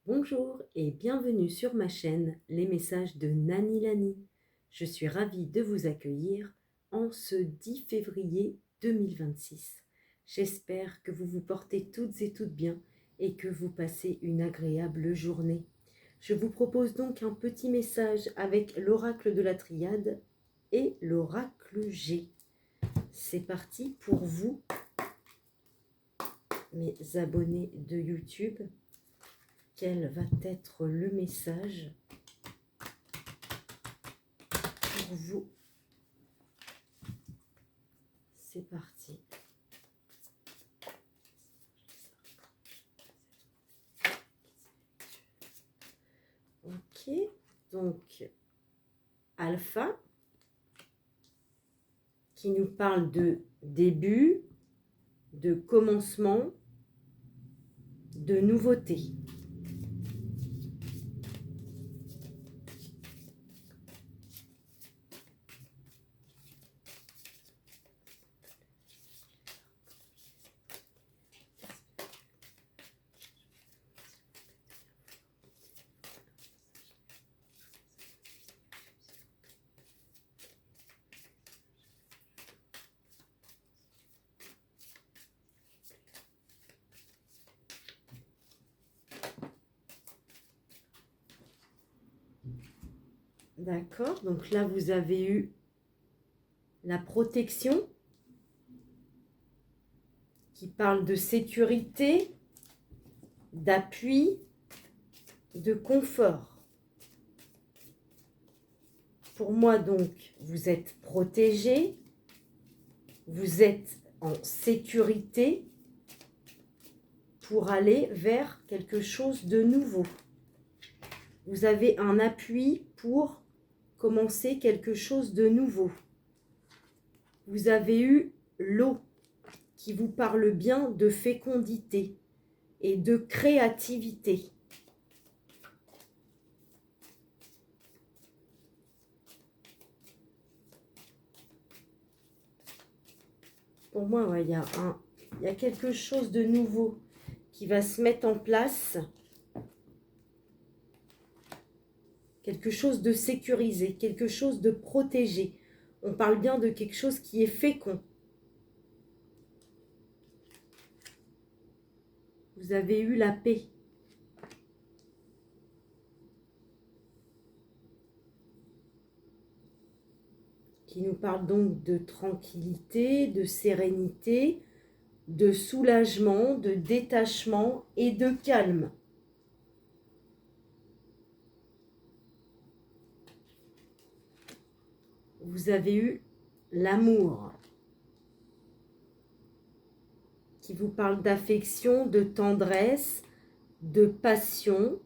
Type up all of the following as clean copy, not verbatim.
Bonjour et bienvenue sur ma chaîne Les Messages de Nani Lani. Je suis ravie de vous accueillir en ce 10 février 2026. J'espère que vous vous portez toutes et toutes bien et que vous passez une agréable journée. Je vous propose donc un petit message avec l'oracle de la triade et l'oracle G. C'est parti pour vous, mes abonnés de YouTube. Quel va être le message pour vous? C'est parti. Ok, donc Alpha qui nous parle de début, de commencement, de nouveauté. D'accord, donc là vous avez eu la protection qui parle de sécurité, d'appui, de confort. Pour moi donc, vous êtes protégé, vous êtes en sécurité pour aller vers quelque chose de nouveau. Vous avez un appui pour commencer quelque chose de nouveau. Vous avez eu l'eau qui vous parle bien de fécondité et de créativité. Pour moi, ouais, il y a quelque chose de nouveau qui va se mettre en place. Quelque chose de sécurisé, quelque chose de protégé. On parle bien de quelque chose qui est fécond. Vous avez eu la paix. Qui nous parle donc de tranquillité, de sérénité, de soulagement, de détachement et de calme. Vous avez eu l'amour qui vous parle d'affection, de tendresse, de passion,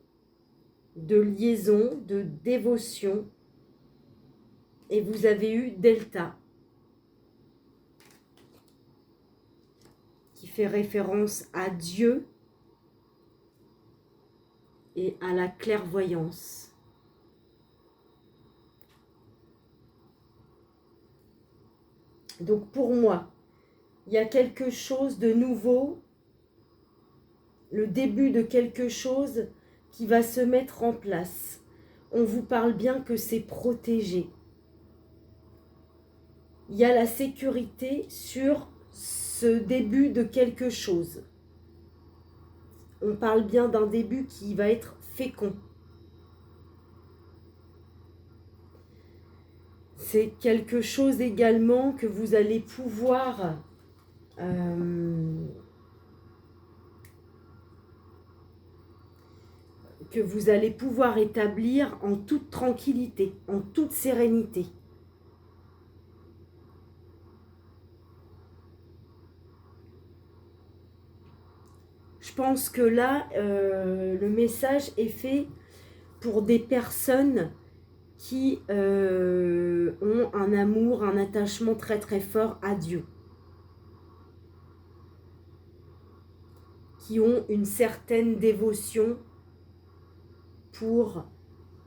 de liaison, de dévotion. Et vous avez eu Delta qui fait référence à Dieu et à la clairvoyance. Donc pour moi, il y a quelque chose de nouveau, le début de quelque chose qui va se mettre en place. On vous parle bien que c'est protégé. Il y a la sécurité sur ce début de quelque chose. On parle bien d'un début qui va être fécond. C'est quelque chose également que vous allez pouvoir établir en toute tranquillité, en toute sérénité. Je pense que là, le message est fait pour des personnes qui ont un amour, un attachement très très fort à Dieu. Qui ont une certaine dévotion pour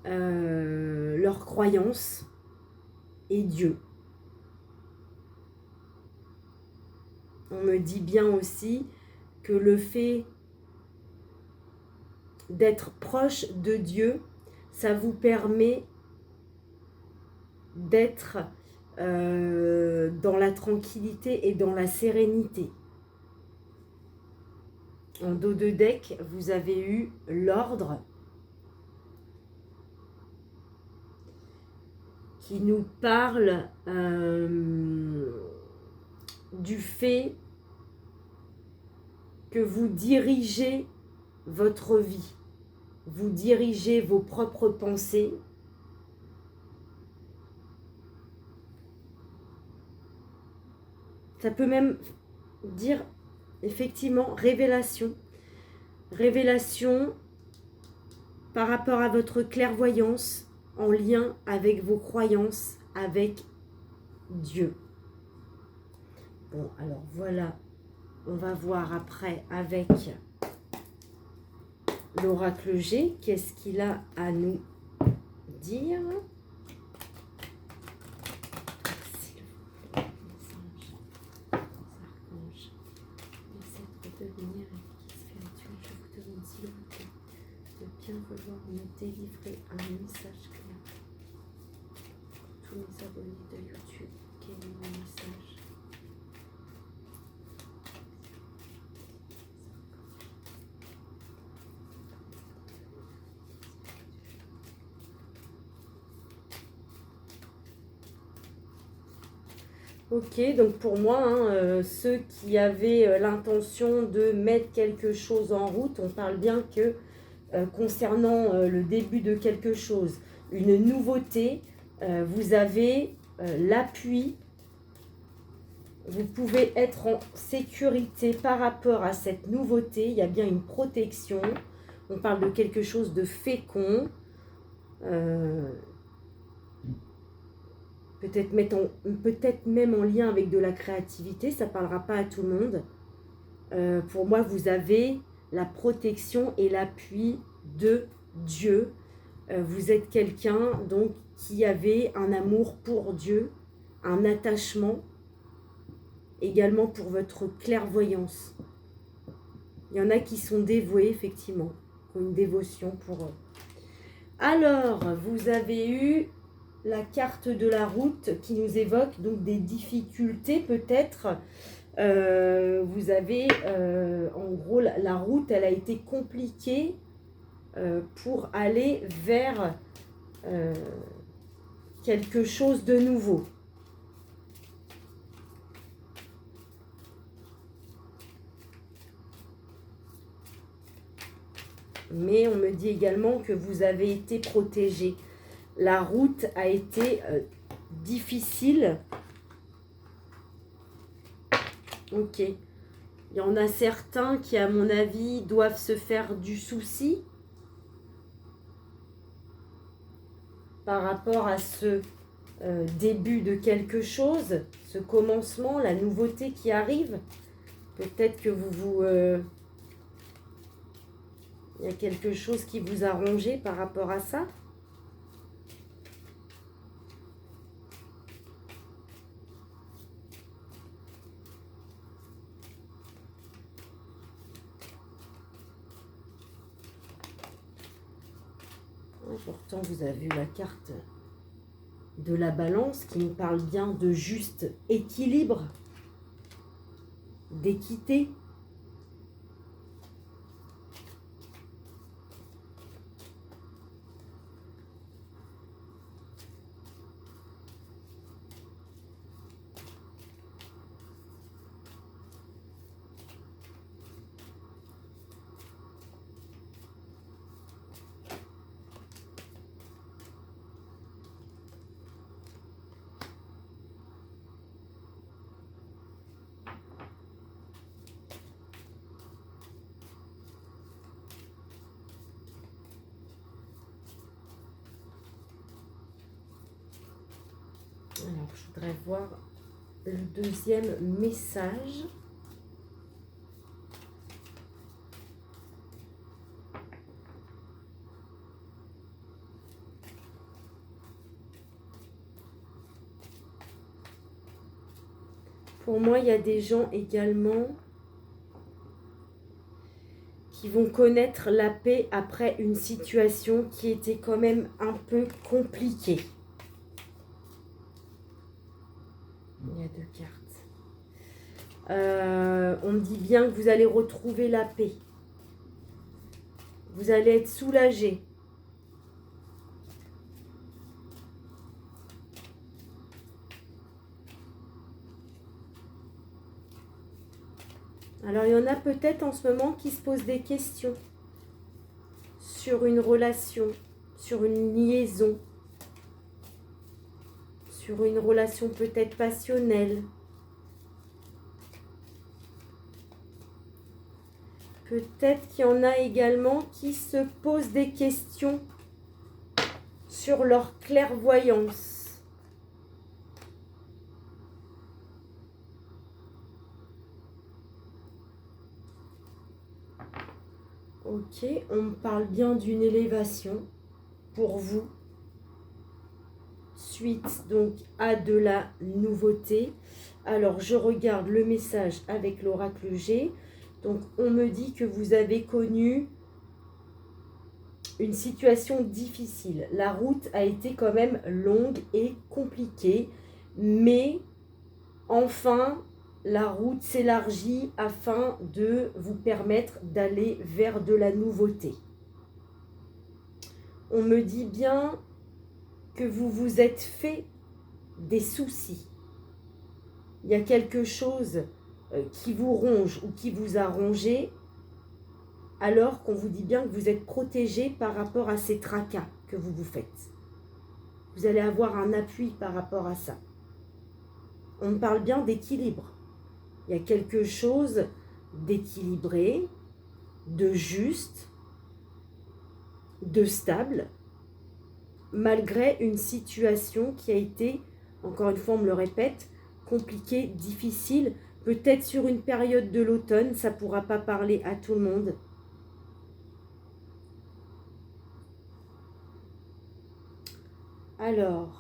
leur croyance et Dieu. On me dit bien aussi que le fait d'être proche de Dieu, ça vous permet d'être dans la tranquillité et dans la sérénité. En dos de deck, vous avez eu l'ordre qui nous parle du fait que vous dirigez votre vie, vous dirigez vos propres pensées. Ça peut même dire effectivement révélation. Révélation par rapport à votre clairvoyance en lien avec vos croyances, avec Dieu. Bon, alors voilà, on va voir après avec l'oracle G, qu'est-ce qu'il a à nous dire. Bien vouloir me délivrer un message clair. Tous mes abonnés de YouTube, quel est mon message? Ok, donc pour moi, ceux qui avaient l'intention de mettre quelque chose en route, on parle bien que concernant le début de quelque chose, une nouveauté, vous avez l'appui, vous pouvez être en sécurité par rapport à cette nouveauté, il y a bien une protection, on parle de quelque chose de fécond, peut-être même en lien avec de la créativité, ça ne parlera pas à tout le monde. Pour moi, vous avez la protection et l'appui de Dieu. Vous êtes quelqu'un donc qui avait un amour pour Dieu, un attachement, également pour votre clairvoyance. Il y en a qui sont dévoués, effectivement, qui ont une dévotion pour eux. Alors, vous avez eu la carte de la route qui nous évoque donc des difficultés peut-être. Vous avez, en gros, la route, elle a été compliquée pour aller vers quelque chose de nouveau. Mais on me dit également que vous avez été protégé. La route a été difficile. Ok. Il y en a certains qui, à mon avis, doivent se faire du souci par rapport à ce début de quelque chose, ce commencement, la nouveauté qui arrive. Peut-être que il y a quelque chose qui vous a rongé par rapport à ça. Pourtant, vous avez vu la carte de la balance qui nous parle bien de juste équilibre, d'équité. Alors, je voudrais voir le deuxième message. Pour moi, il y a des gens également qui vont connaître la paix après une situation qui était quand même un peu compliquée. Il y a 2 cartes. On me dit bien que vous allez retrouver la paix. Vous allez être soulagé. Alors, il y en a peut-être en ce moment qui se posent des questions sur une relation, sur une liaison, sur une relation peut-être passionnelle. Peut-être qu'il y en a également qui se posent des questions sur leur clairvoyance. Ok, on me parle bien d'une élévation pour vous. Suite donc à de la nouveauté. Alors, je regarde le message avec l'oracle G. Donc, on me dit que vous avez connu une situation difficile. La route a été quand même longue et compliquée, mais enfin, la route s'élargit afin de vous permettre d'aller vers de la nouveauté. On me dit bien que vous vous êtes fait des soucis. Il y a quelque chose qui vous ronge ou qui vous a rongé, alors qu'on vous dit bien que vous êtes protégé par rapport à ces tracas que vous vous faites. Vous allez avoir un appui par rapport à ça. On me parle bien d'équilibre. Il y a quelque chose d'équilibré, de juste, de stable, malgré une situation qui a été, encore une fois on me le répète, compliquée, difficile. Peut-être sur une période de l'automne, ça ne pourra pas parler à tout le monde. Alors,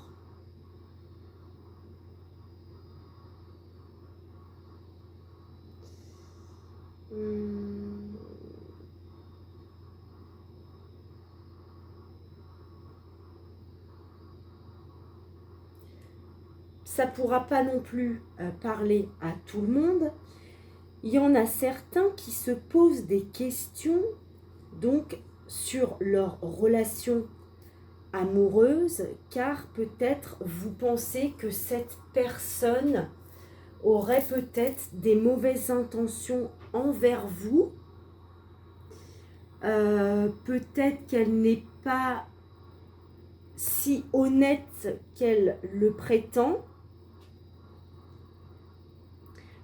ça ne pourra pas non plus parler à tout le monde. Il y en a certains qui se posent des questions donc sur leur relation amoureuse, car peut-être vous pensez que cette personne aurait peut-être des mauvaises intentions envers vous. Peut-être qu'elle n'est pas si honnête qu'elle le prétend.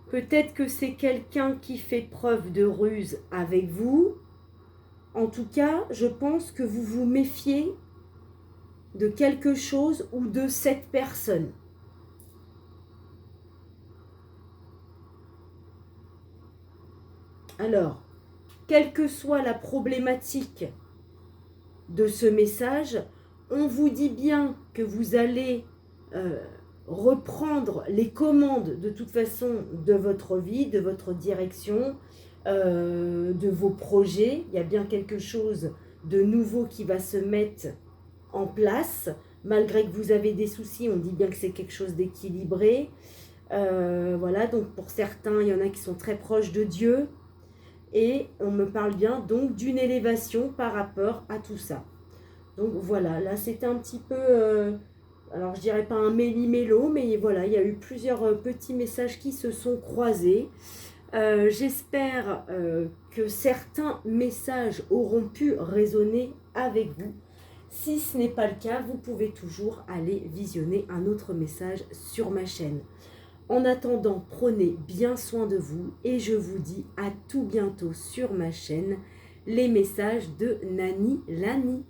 Peut-être que c'est quelqu'un qui fait preuve de ruse avec vous. En tout cas, je pense que vous vous méfiez de quelque chose ou de cette personne. Alors, quelle que soit la problématique de ce message, on vous dit bien que vous allez reprendre les commandes de toute façon de votre vie, de votre direction, de vos projets. Il y a bien quelque chose de nouveau qui va se mettre en place. Malgré que vous avez des soucis, on dit bien que c'est quelque chose d'équilibré. Voilà, donc pour certains, il y en a qui sont très proches de Dieu. Et on me parle bien donc d'une élévation par rapport à tout ça. Donc voilà, là c'était un petit peu, alors je dirais pas un méli-mélo, mais voilà, il y a eu plusieurs petits messages qui se sont croisés. J'espère que certains messages auront pu résonner avec vous. Si ce n'est pas le cas, vous pouvez toujours aller visionner un autre message sur ma chaîne. En attendant, prenez bien soin de vous et je vous dis à tout bientôt sur ma chaîne, les messages de Nani Lani.